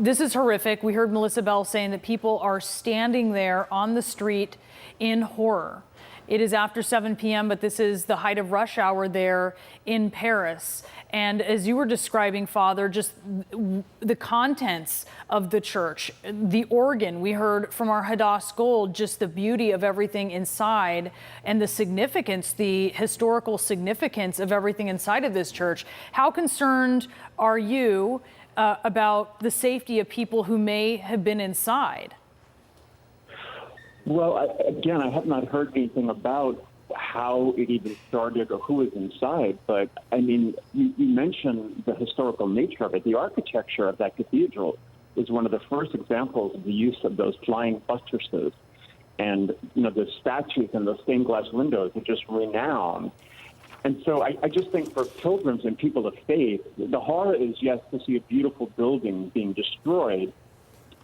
This is horrific. We heard Melissa Bell saying that people are standing there on the street in horror. It is after 7 p.m., but this is the height of rush hour there in Paris. And as you were describing, Father, just the contents of the church, the organ, we heard from our Hadass Gold, just the beauty of everything inside and the significance, the historical significance of everything inside of this church. How concerned are you about the safety of people who may have been inside? Well, again, I have not heard anything about how it even started or who was inside. But, I mean, you mentioned the historical nature of it. The architecture of that cathedral is one of the first examples of the use of those flying buttresses. And, you know, the statues and those stained glass windows are just renowned. And so I just think for pilgrims and people of faith, the horror is, yes, to see a beautiful building being destroyed,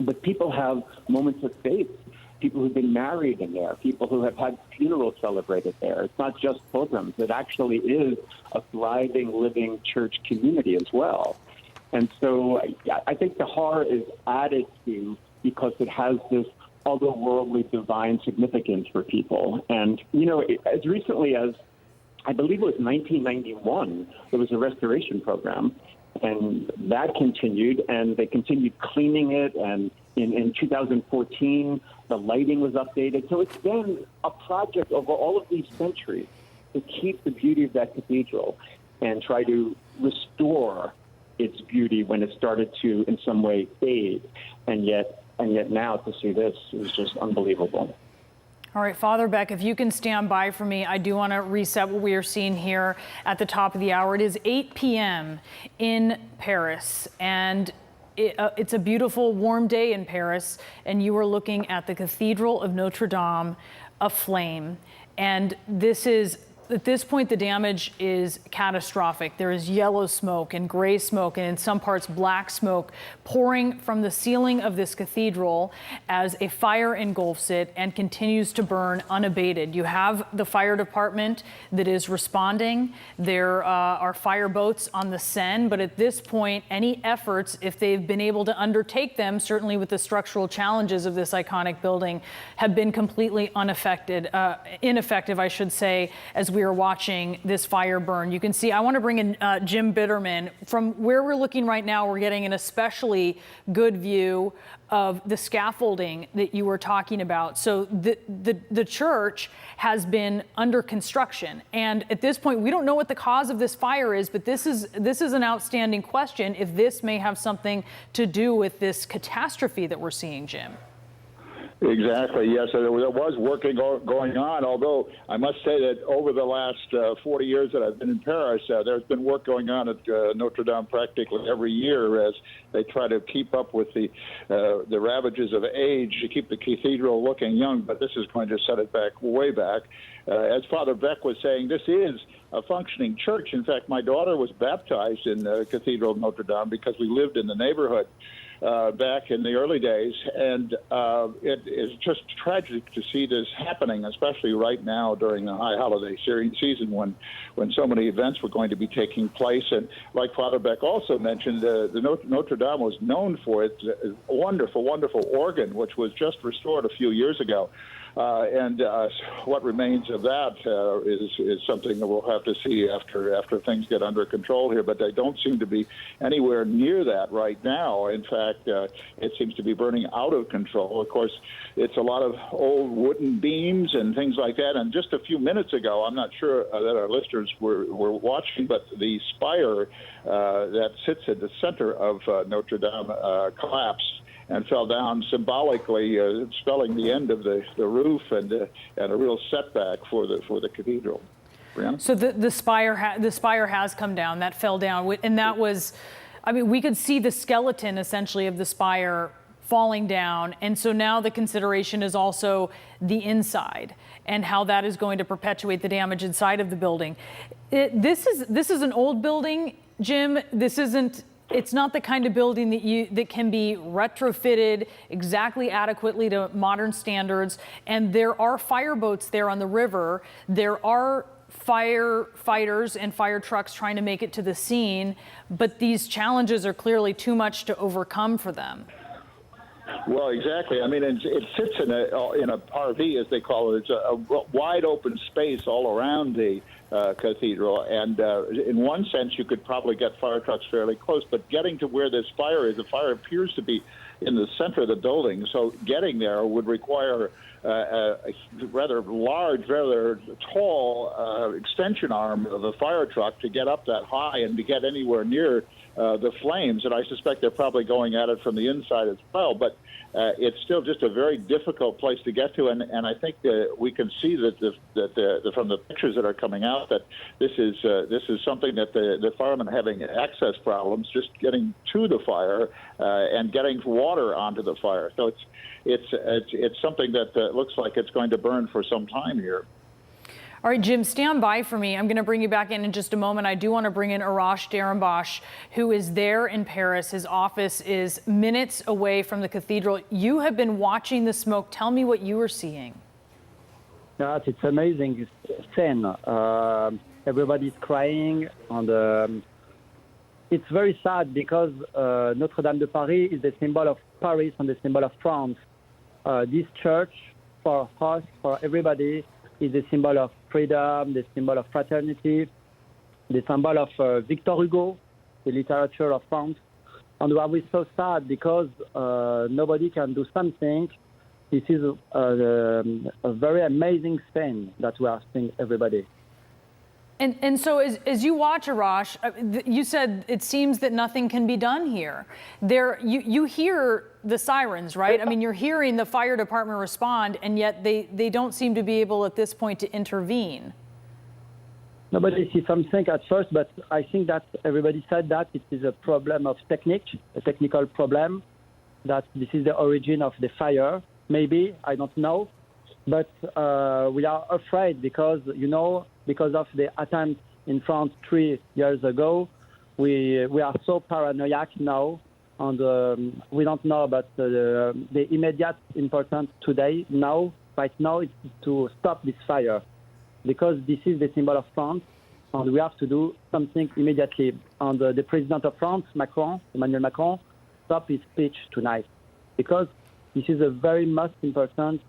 but people have moments of faith. People who've been married in there, people who have had funerals celebrated there. It's not just pilgrims. It actually is a thriving, living church community as well. And so I think the horror is added to because it has this otherworldly divine significance for people. And, you know, as recently as, I believe it was 1991, there was a restoration program, and that continued, and they continued cleaning it, and in 2014, the lighting was updated. So it's been a project over all of these centuries to keep the beauty of that cathedral and try to restore its beauty when it started to, in some way, fade. And yet now to see this is just unbelievable. All right, Father Beck, if you can stand by for me, I do want to reset what we are seeing here at the top of the hour. It is 8 p.m. in Paris, and it's a beautiful, warm day in Paris, and you are looking at the Cathedral of Notre Dame aflame. And this is, at this point, the damage is catastrophic. There is yellow smoke and gray smoke, and in some parts, black smoke pouring from the ceiling of this cathedral as a fire engulfs it and continues to burn unabated. You have the fire department that is responding. There are fire boats on the Seine, but at this point, any efforts, if they've been able to undertake them, certainly with the structural challenges of this iconic building, have been completely ineffective, I should say, as we are watching this fire burn. You can see, I want to bring in Jim Bitterman. From where we're looking right now, we're getting an especially good view of the scaffolding that you were talking about. So the church has been under construction, and at this point we don't know what the cause of this fire is, but this is an outstanding question if this may have something to do with this catastrophe that we're seeing, Jim. Exactly, yes. There was work going on, although I must say that over the last 40 years that I've been in Paris, there's been work going on at Notre Dame practically every year as they try to keep up with the ravages of age to keep the cathedral looking young, but this is going to set it back, way back. As Father Beck was saying, this is a functioning church. In fact, my daughter was baptized in the Cathedral of Notre Dame because we lived in the neighborhood back in the early days, and it is just tragic to see this happening, especially right now during the high holiday season when so many events were going to be taking place. And like Father Beck also mentioned, the Notre Dame was known for its wonderful, wonderful organ, which was just restored a few years ago. And what remains of that is something that we'll have to see after things get under control here. But they don't seem to be anywhere near that right now. In fact, it seems to be burning out of control. Of course, it's a lot of old wooden beams and things like that. And just a few minutes ago, I'm not sure that our listeners were watching, but the spire that sits at the center of Notre Dame collapsed and fell down, symbolically spelling the end of the roof and a real setback for the cathedral. Brianna? So the spire has come down. That fell down, and that was, I mean, we could see the skeleton essentially of the spire falling down, and so now the consideration is also the inside and how that is going to perpetuate the damage inside of the building. This is an old building, Jim. It's not the kind of building that can be retrofitted exactly adequately to modern standards. And there are fireboats there on the river. There are firefighters and fire trucks trying to make it to the scene, but these challenges are clearly too much to overcome for them. Well, exactly. I mean, it sits in a parvis, as they call it. It's a wide open space all around the cathedral, and in one sense, you could probably get fire trucks fairly close. But getting to where this fire is, the fire appears to be in the center of the building, so getting there would require a rather large, rather tall extension arm of a fire truck to get up that high and to get anywhere near the flames. And I suspect they're probably going at it from the inside as well. But it's still just a very difficult place to get to. And I think we can see that from the pictures that are coming out that this is something that the firemen are having access problems just getting to the fire and getting water onto the fire. So it's something that looks like it's going to burn for some time here. All right, Jim, stand by for me. I'm going to bring you back in just a moment. I do want to bring in Arash Darambash, who is there in Paris. His office is minutes away from the cathedral. You have been watching the smoke. Tell me what you are seeing. Yes, it's amazing scene. Everybody's crying, and it's very sad because Notre Dame de Paris is the symbol of Paris and the symbol of France. This church, for us, for everybody, is the symbol of freedom, the symbol of fraternity, the symbol of Victor Hugo, the literature of France. And we are so sad because nobody can do something. This is a very amazing thing that we are seeing everybody. And so as you watch, Arash, you said it seems that nothing can be done here. You hear the sirens, right? I mean, you're hearing the fire department respond, and yet they don't seem to be able at this point to intervene. Nobody sees something at first, but I think that everybody said that it is a problem of technique, a technical problem, that this is the origin of the fire. Maybe, I don't know. But we are afraid because, because of the attempt in France 3 years ago, we are so paranoid now, and we don't know about the immediate important today, right now, is to stop this fire, because this is the symbol of France, and we have to do something immediately. And the President of France, Emmanuel Macron, stopped his speech tonight, because this is a very most important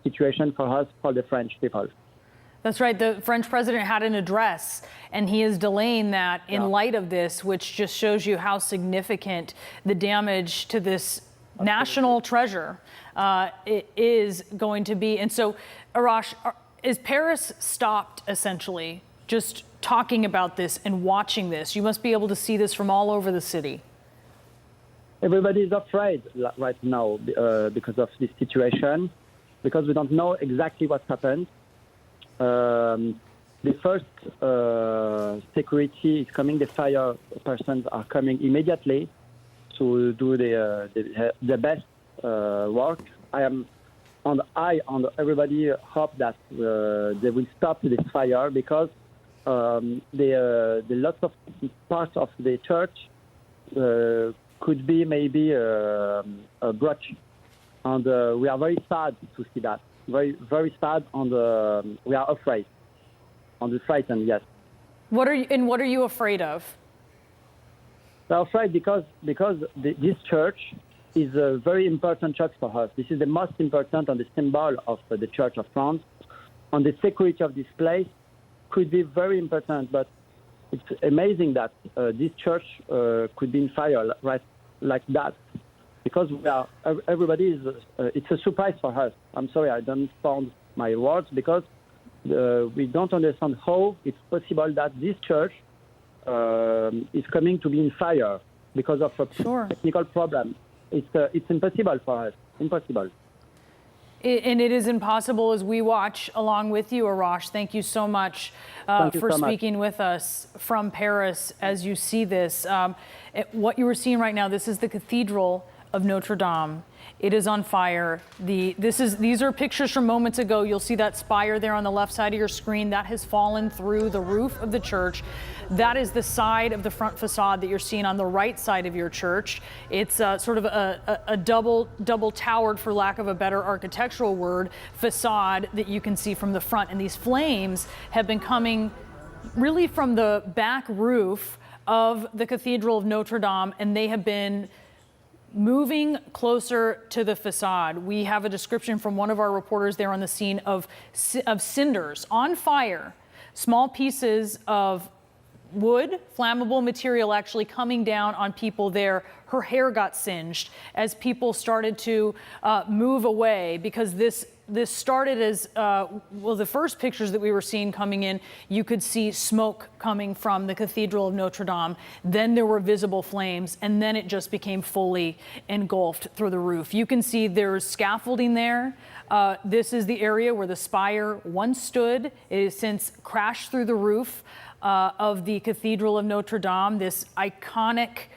situation for us, for the French people. That's right. The French president had an address, and he is delaying that in light of this, which just shows you how significant the damage to this national treasure it is going to be. And so, Arash, is Paris stopped essentially just talking about this and watching this? You must be able to see this from all over the city. Everybody is afraid right now because of this situation, because we don't know exactly what happened. The first security is coming, the fire persons are coming immediately to do the best work. I and everybody hope that they will stop this fire, because the lots of parts of the church could be maybe a brooch, and we are very sad to see that. Very, very sad, and we are afraid, and frightened. Yes. What are you afraid of? We are afraid because this church is a very important church for us. This is the most important and the symbol of the Church of France, and the security of this place could be very important. But it's amazing that this church could be in fire right like that, because everybody is. It's a surprise for us. I'm sorry, I don't found my words, because we don't understand how it's possible that this church is coming to be in fire because of a technical problem. It's impossible for us. Impossible. And it is impossible as we watch along with you, Arash. Thank you so much for speaking with us from Paris as you see this. What you were seeing right now, this is the Cathedral of Notre Dame. It is on fire. These are pictures from moments ago. You'll see that spire there on the left side of your screen. That has fallen through the roof of the church. That is the side of the front facade that you're seeing on the right side of your church. It's sort of a double towered, for lack of a better architectural word, facade that you can see from the front. And these flames have been coming really from the back roof of the Cathedral of Notre Dame, and they have been moving closer to the facade. We have a description from one of our reporters there on the scene of cinders on fire, small pieces of wood, flammable material actually coming down on people there. Her hair got singed as people started to move away, because this started as, well, the first pictures that we were seeing coming in, you could see smoke coming from the Cathedral of Notre Dame. Then there were visible flames, and then it just became fully engulfed through the roof. You can see there's scaffolding there. This is the area where the spire once stood. It has since crashed through the roof of the Cathedral of Notre Dame, this iconic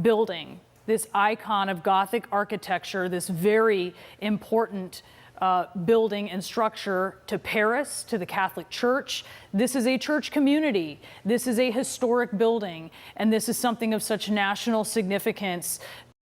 building, this icon of Gothic architecture, this very important building and structure to Paris, to the Catholic Church. This is a church community. This is a historic building, and this is something of such national significance